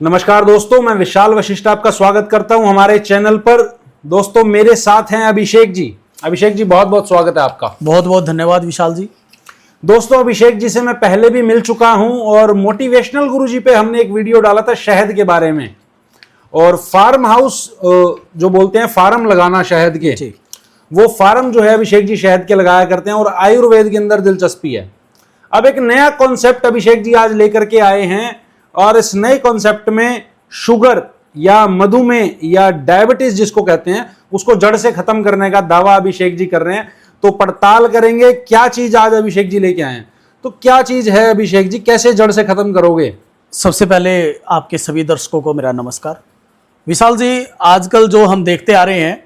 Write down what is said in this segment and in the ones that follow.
नमस्कार दोस्तों, मैं विशाल वशिष्ठ आपका स्वागत करता हूं हमारे चैनल पर। दोस्तों मेरे साथ हैं अभिषेक जी। अभिषेक जी बहुत बहुत स्वागत है आपका। बहुत बहुत धन्यवाद विशाल जी। दोस्तों अभिषेक जी से मैं पहले भी मिल चुका हूं और मोटिवेशनल गुरुजी पे हमने एक वीडियो डाला था शहद के बारे में, और फार्म हाउस जो बोलते हैं फार्म लगाना शहद के, वो फार्म जो है अभिषेक जी शहद के लगाया करते हैं और आयुर्वेद के अंदर दिलचस्पी है। अब एक नया कॉन्सेप्ट अभिषेक जी आज लेकर के आए हैं और इस नए कॉन्सेप्ट में शुगर या मधुमेह या डायबिटीज जिसको कहते हैं उसको जड़ से खत्म करने का दावा अभिषेक जी कर रहे हैं। तो पड़ताल करेंगे क्या चीज आज अभिषेक जी लेके आए हैं। तो क्या चीज है अभिषेक जी, कैसे जड़ से खत्म करोगे? सबसे पहले आपके सभी दर्शकों को मेरा नमस्कार। विशाल जी, आजकल जो हम देखते आ रहे हैं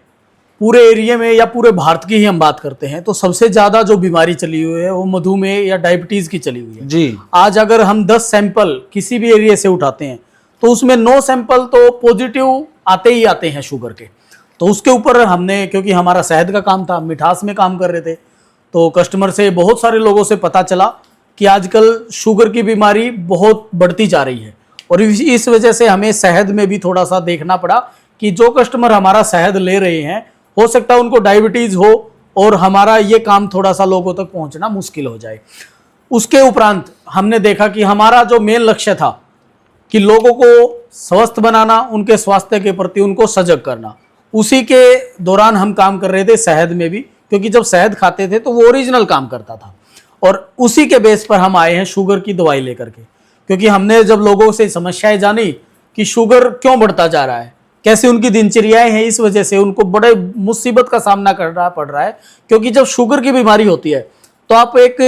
पूरे एरिया में या पूरे भारत की ही हम बात करते हैं तो सबसे ज्यादा जो बीमारी चली हुई है वो मधुमेह या डायबिटीज की चली हुई है जी। आज अगर हम 10 सैंपल किसी भी एरिया से उठाते हैं तो उसमें 9 सैंपल तो पॉजिटिव आते ही आते हैं शुगर के। तो उसके ऊपर हमने, क्योंकि हमारा शहद का काम था, मिठास में काम कर रहे थे, तो कस्टमर से बहुत सारे लोगों से पता चला कि आजकल शुगर की बीमारी बहुत बढ़ती जा रही है और इस वजह से हमें शहद में भी थोड़ा सा देखना पड़ा कि जो कस्टमर हमारा शहद ले रहे हैं हो सकता है उनको डायबिटीज हो और हमारा ये काम थोड़ा सा लोगों तक पहुंचना मुश्किल हो जाए। उसके उपरांत हमने देखा कि हमारा जो मेन लक्ष्य था कि लोगों को स्वस्थ बनाना, उनके स्वास्थ्य के प्रति उनको सजग करना, उसी के दौरान हम काम कर रहे थे शहद में भी, क्योंकि जब शहद खाते थे तो वो ओरिजिनल काम करता था। और उसी के बेस पर हम आए हैं शुगर की दवाई लेकर के, क्योंकि हमने जब लोगों से समस्याएं जानी कि शुगर क्यों बढ़ता जा रहा है, कैसे उनकी दिनचर्याएं हैं, इस वजह से उनको बड़े मुसीबत का सामना करना पड़ रहा है। क्योंकि जब शुगर की बीमारी होती है तो आप एक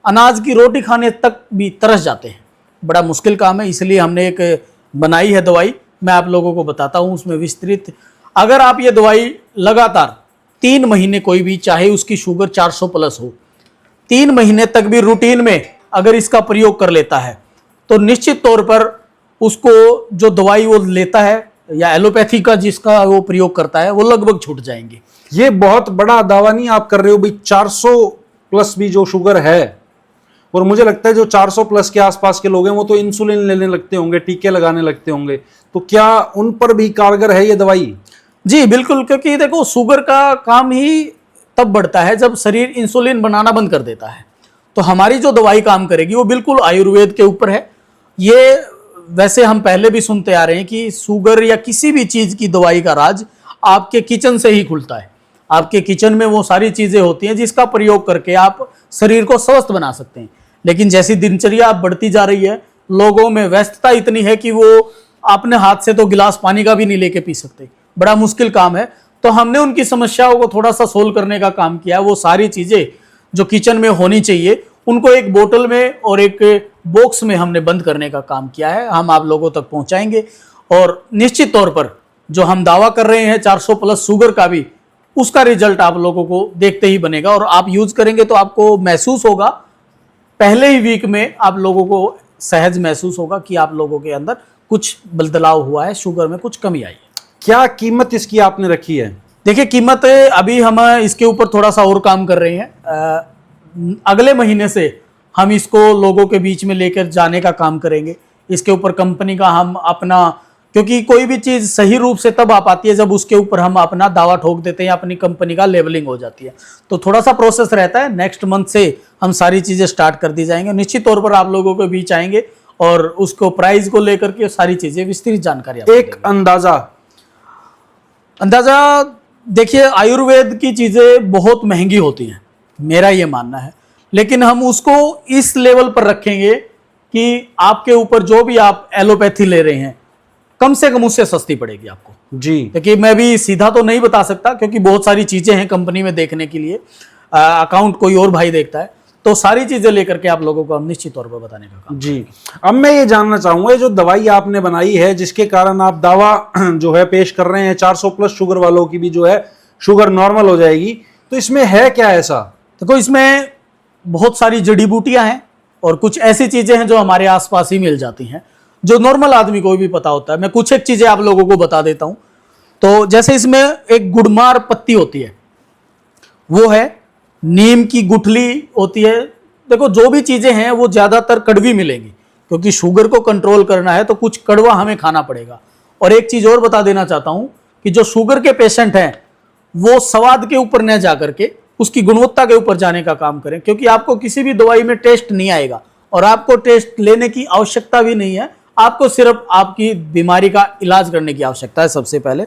अनाज की रोटी खाने तक भी तरस जाते हैं, बड़ा मुश्किल काम है। इसलिए हमने एक बनाई है दवाई, मैं आप लोगों को बताता हूँ उसमें विस्तृत। अगर आप ये दवाई लगातार 3 महीने, कोई भी चाहे उसकी शुगर 400 प्लस हो, 3 महीने तक भी रूटीन में अगर इसका प्रयोग कर लेता है तो निश्चित तौर पर उसको जो दवाई वो लेता है या एलोपैथी का जिसका वो प्रयोग करता है वो लगभग छूट जाएंगे। ये बहुत बड़ा दावा नहीं आप कर रहे हो भाई, 400 प्लस भी जो शुगर है, और मुझे लगता है जो 400 प्लस के आसपास के लोग हैं वो तो इंसुलिन लेने लगते होंगे, टीके लगाने लगते होंगे, तो क्या उन पर भी कारगर है ये दवाई? जी बिल्कुल, क्योंकि देखो शुगर का काम ही तब बढ़ता है जब शरीर इंसुलिन बनाना बंद कर देता है। तो हमारी जो दवाई काम करेगी वो बिल्कुल आयुर्वेद के ऊपर है। ये वैसे हम पहले भी सुनते आ रहे हैं कि शुगर या किसी भी चीज की दवाई का राज आपके किचन से ही खुलता है। आपके किचन में वो सारी चीजें होती हैं जिसका प्रयोग करके आप शरीर को स्वस्थ बना सकते हैं। लेकिन जैसी दिनचर्या बढ़ती जा रही है, लोगों में व्यस्तता इतनी है कि वो अपने हाथ से तो गिलास पानी का भी नहीं लेके पी सकते, बड़ा मुश्किल काम है। तो हमने उनकी समस्याओं को थोड़ा सा सोल्व करने का काम किया। वो सारी चीजें जो किचन में होनी चाहिए उनको एक बोतल में और एक बॉक्स में हमने बंद करने का काम किया है। हम आप लोगों तक पहुंचाएंगे और निश्चित तौर पर जो हम दावा कर रहे हैं 400 प्लस शुगर का भी, उसका रिजल्ट आप लोगों को देखते ही बनेगा। और आप यूज करेंगे तो आपको महसूस होगा, पहले ही वीक में आप लोगों को सहज महसूस होगा कि आप लोगों के अंदर कुछ बदलाव हुआ है, शुगर में कुछ कमी आई है। क्या कीमत इसकी आपने रखी है? देखिए, कीमत अभी हम इसके ऊपर थोड़ा सा और काम कर रहे हैं। अगले महीने से हम इसको लोगों के बीच में लेकर जाने का काम करेंगे। इसके ऊपर कंपनी का हम अपना, क्योंकि कोई भी चीज सही रूप से तब आ पाती है जब उसके ऊपर हम अपना दावा ठोक देते हैं, अपनी कंपनी का लेबलिंग हो जाती है। तो थोड़ा सा प्रोसेस रहता है। नेक्स्ट मंथ से हम सारी चीजें स्टार्ट कर दी जाएंगे। निश्चित तौर पर आप लोगों के बीच आएंगे और उसको प्राइस को लेकर के सारी चीजें विस्तृत जानकारी। एक अंदाजा देखिए, आयुर्वेद की चीजें बहुत महंगी होती हैं, मेरा ये मानना है। लेकिन हम उसको इस लेवल पर रखेंगे कि आपके ऊपर जो भी आप एलोपैथी ले रहे हैं कम से कम उससे सस्ती पड़ेगी आपको। जी, देखिए, मैं भी सीधा तो नहीं बता सकता क्योंकि बहुत सारी चीजें हैं कंपनी में देखने के लिए, अकाउंट कोई और भाई देखता है, तो सारी चीजें लेकर के आप लोगों को हम निश्चित तौर पर बताने का काम। जी, अब मैं ये जानना चाहूंगा, जो दवाई आपने बनाई है जिसके कारण आप दावा जो है पेश कर रहे हैं 400 प्लस शुगर वालों की भी जो है शुगर नॉर्मल हो जाएगी, तो इसमें है क्या ऐसा? देखो, इसमें बहुत सारी जड़ी बूटियां हैं और कुछ ऐसी चीजें हैं जो हमारे आसपास ही मिल जाती हैं, जो नॉर्मल आदमी को भी पता होता है। मैं कुछ एक चीजें आप लोगों को बता देता हूं। तो जैसे इसमें एक गुड़मार पत्ती होती है, वो है, नीम की गुठली होती है। देखो, जो भी चीजें हैं वो ज्यादातर कड़वी मिलेंगी, क्योंकि शुगर को कंट्रोल करना है तो कुछ कड़वा हमें खाना पड़ेगा। और एक चीज और बता देना चाहता हूं कि जो शुगर के पेशेंट हैं वो स्वाद के ऊपर न जा करके उसकी गुणवत्ता के ऊपर जाने का काम करें, क्योंकि आपको किसी भी दवाई में टेस्ट नहीं आएगा और आपको टेस्ट लेने की आवश्यकता भी नहीं है। आपको सिर्फ आपकी बीमारी का इलाज करने की आवश्यकता है सबसे पहले।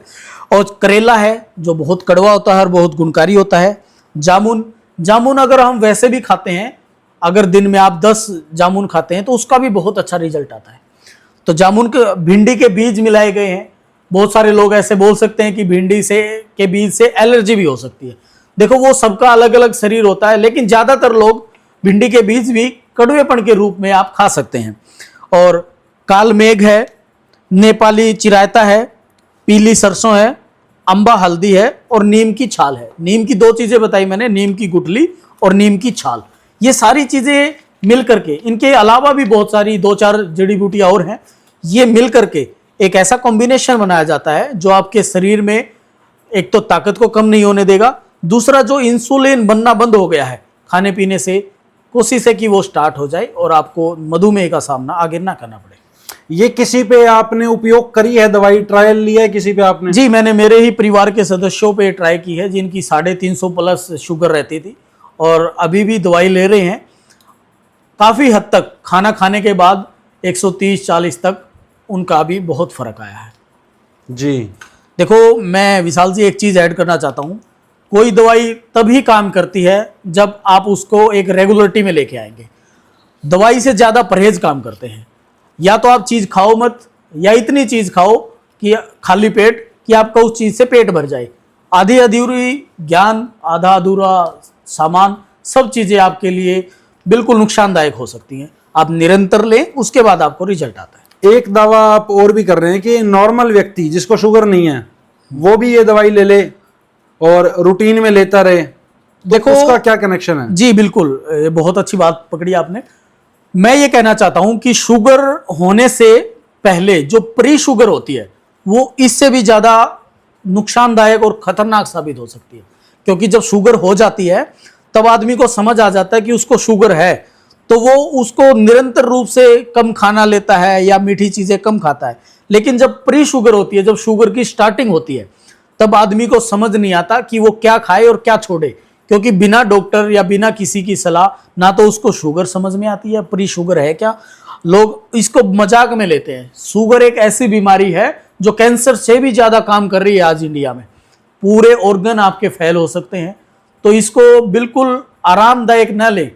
और करेला है जो बहुत कड़वा होता है और बहुत गुणकारी होता है। जामुन अगर हम वैसे भी खाते हैं, अगर दिन में आप 10 जामुन खाते हैं तो उसका भी बहुत अच्छा रिजल्ट आता है। तो जामुन के भिंडी के बीज मिलाए गए हैं। बहुत सारे लोग ऐसे बोल सकते हैं कि भिंडी के बीज से एलर्जी भी हो सकती है। देखो वो सबका अलग अलग शरीर होता है, लेकिन ज्यादातर लोग भिंडी के बीज भी कड़वेपन के रूप में आप खा सकते हैं। और काल मेघ है, नेपाली चिरायता है, पीली सरसों है, अंबा हल्दी है और नीम की छाल है। नीम की 2 चीजें बताई मैंने, नीम की गुठली और नीम की छाल। ये सारी चीजें मिल करके, इनके अलावा भी बहुत सारी 2-4 जड़ी बूटियां और हैं, ये मिल करके एक ऐसा कॉम्बिनेशन बनाया जाता है जो आपके शरीर में एक तो ताकत को कम नहीं होने देगा, दूसरा जो इंसुलिन बनना बंद हो गया है खाने पीने से, कोशिश है कि वो स्टार्ट हो जाए और आपको मधुमेह का सामना आगे ना करना पड़े। ये किसी पे आपने उपयोग करी है दवाई, ट्रायल लिया है किसी पे आपने? जी, मैंने मेरे ही परिवार के सदस्यों पे ट्राई की है जिनकी 350 प्लस शुगर रहती थी और अभी भी दवाई ले रहे हैं। काफ़ी हद तक खाना खाने के बाद 130-40 तक उनका भी बहुत फर्क आया है। जी देखो, मैं विशाल जी एक चीज़ ऐड करना चाहता हूँ। कोई दवाई तभी काम करती है जब आप उसको एक रेगुलरिटी में लेके आएंगे। दवाई से ज़्यादा परहेज काम करते हैं। या तो आप चीज़ खाओ मत, या इतनी चीज़ खाओ कि खाली पेट कि आपका उस चीज़ से पेट भर जाए। आधी अधूरी ज्ञान, आधा अधूरा सामान, सब चीज़ें आपके लिए बिल्कुल नुकसानदायक हो सकती हैं। आप निरंतर लें, उसके बाद आपको रिजल्ट आता है। एक दवा आप और भी कर रहे हैं कि नॉर्मल व्यक्ति जिसको शुगर नहीं है वो भी ये दवाई ले ले और रूटीन में लेता रहे, देखो उसका क्या कनेक्शन है? जी बिल्कुल, ये बहुत अच्छी बात पकड़ी आपने। मैं ये कहना चाहता हूं कि शुगर होने से पहले जो प्री शुगर होती है वो इससे भी ज्यादा नुकसानदायक और खतरनाक साबित हो सकती है। क्योंकि जब शुगर हो जाती है तब आदमी को समझ आ जाता है कि उसको शुगर है, तो वो उसको निरंतर रूप से कम खाना लेता है या मीठी चीजें कम खाता है। लेकिन जब प्री शुगर होती है, जब शुगर की स्टार्टिंग होती है, तब आदमी को समझ नहीं आता कि वो क्या खाए और क्या छोड़े, क्योंकि बिना डॉक्टर या बिना किसी की सलाह ना तो उसको शुगर समझ में आती है, प्री शुगर है क्या। लोग इसको मजाक में लेते हैं। शुगर एक ऐसी बीमारी है जो कैंसर से भी ज्यादा काम कर रही है आज इंडिया में। पूरे ऑर्गन आपके फेल हो सकते हैं, तो इसको बिल्कुल आरामदायक न लें।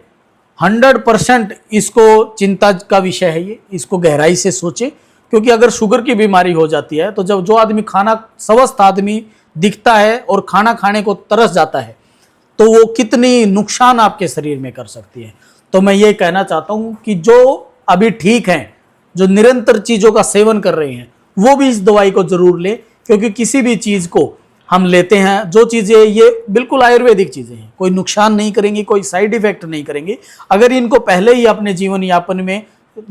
100% इसको चिंता का विषय है ये, इसको गहराई से सोचें। क्योंकि अगर शुगर की बीमारी हो जाती है तो जब जो आदमी खाना, स्वस्थ आदमी दिखता है और खाना खाने को तरस जाता है, तो वो कितनी नुकसान आपके शरीर में कर सकती है। तो मैं ये कहना चाहता हूं कि जो अभी ठीक हैं, जो निरंतर चीज़ों का सेवन कर रहे हैं, वो भी इस दवाई को जरूर लें। क्योंकि किसी भी चीज़ को हम लेते हैं, जो चीज़ें ये बिल्कुल आयुर्वेदिक चीज़ें हैं, कोई नुकसान नहीं करेंगी, कोई साइड इफेक्ट नहीं करेंगे। अगर इनको पहले ही अपने जीवन यापन में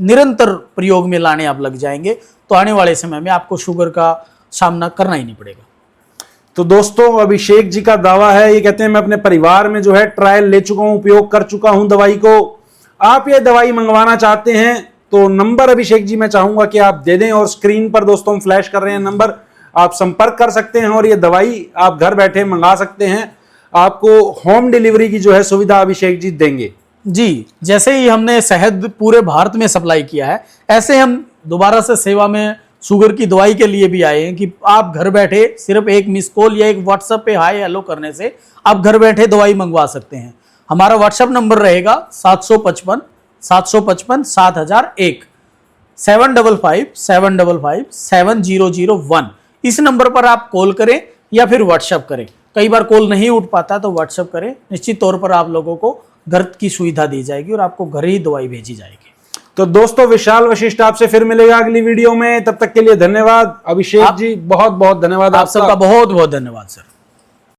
निरंतर प्रयोग में लाने आप लग जाएंगे तो आने वाले समय में आपको शुगर का सामना करना ही नहीं पड़ेगा। तो दोस्तों, अभिषेक जी का दावा है, ये कहते हैं मैं अपने परिवार में जो है ट्रायल ले चुका हूं, उपयोग कर चुका हूं दवाई को। आप ये दवाई मंगवाना चाहते हैं तो नंबर अभिषेक जी मैं चाहूंगा कि आप दे दें, और स्क्रीन पर दोस्तों हम फ्लैश कर रहे हैं नंबर, आप संपर्क कर सकते हैं और ये दवाई आप घर बैठे मंगा सकते हैं। आपको होम डिलीवरी की जो है सुविधा अभिषेक जी देंगे। जी, जैसे ही हमने शहद पूरे भारत में सप्लाई किया है, ऐसे हम दोबारा से सेवा में शुगर की दवाई के लिए भी आए हैं कि आप घर बैठे सिर्फ एक मिस कॉल या एक व्हाट्सएप पे हाय हेलो करने से आप घर बैठे दवाई मंगवा सकते हैं। हमारा व्हाट्सएप नंबर रहेगा 755 755 7001 755 755 7001। इस नंबर पर आप कॉल करें या फिर व्हाट्सएप करें। कई बार कॉल नहीं उठ पाता तो व्हाट्सएप करें। निश्चित तौर पर आप लोगों को घर की सुविधा दी जाएगी और आपको घर ही दवाई भेजी जाएगी। तो दोस्तों, विशाल वशिष्ठ आपसे फिर मिलेगा अगली वीडियो में। तब तक के लिए धन्यवाद अभिषेक जी, बहुत बहुत धन्यवाद। आप सबका बहुत बहुत धन्यवाद सर।